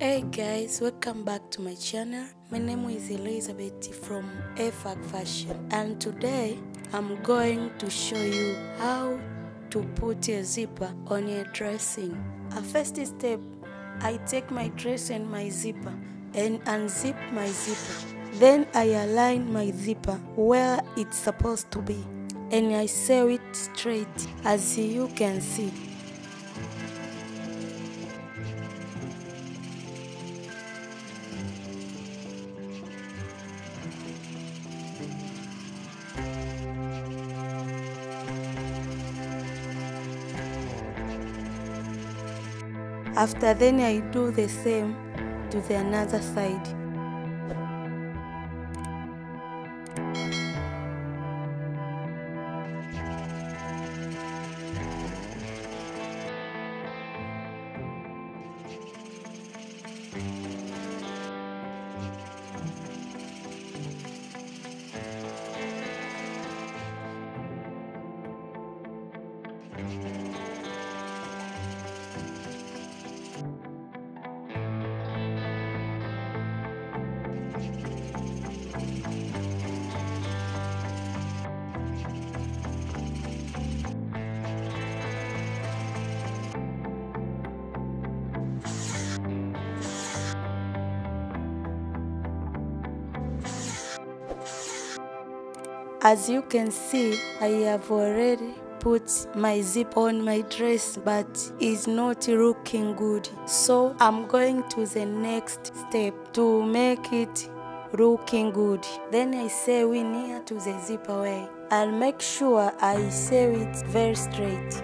Hey guys, welcome back to my channel. My name is Elizabeth from AFAC Fashion, and today I'm going to show you how to put a zipper on your dressing. A first step, I take my dress and my zipper and unzip my zipper. Then I align my zipper where it's supposed to be and I sew it straight, as you can see. After then I do the same to the another side. As you can see, I have already put my zip on my dress, but it's not looking good. So I'm going to the next step to make it looking good. Then I sew in near to the zipper way. I'll make sure I sew it very straight.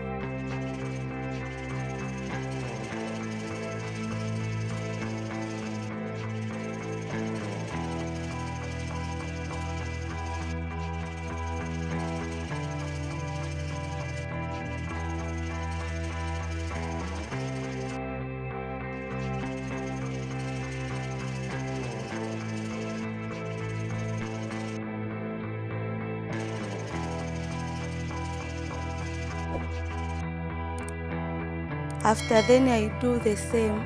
After then I do the same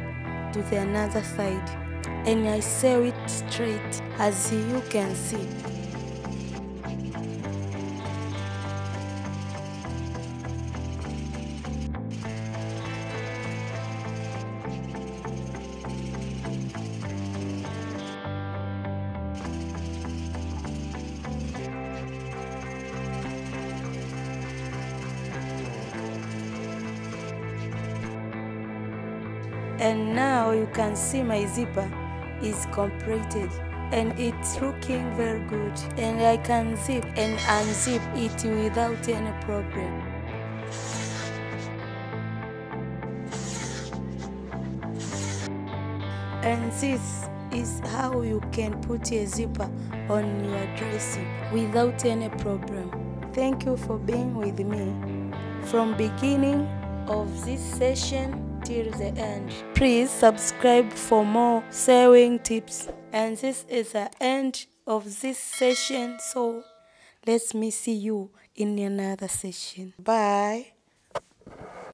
to the another side and I sew it straight, as you can see. And now you can see my zipper is completed and it's looking very good, and I can zip and unzip it without any problem. And this is how you can put a zipper on your dressing without any problem. Thank you for being with me from beginning of this session till the end. Please subscribe for more sewing tips. And this is the end of this session, so let me see you in another session. Bye.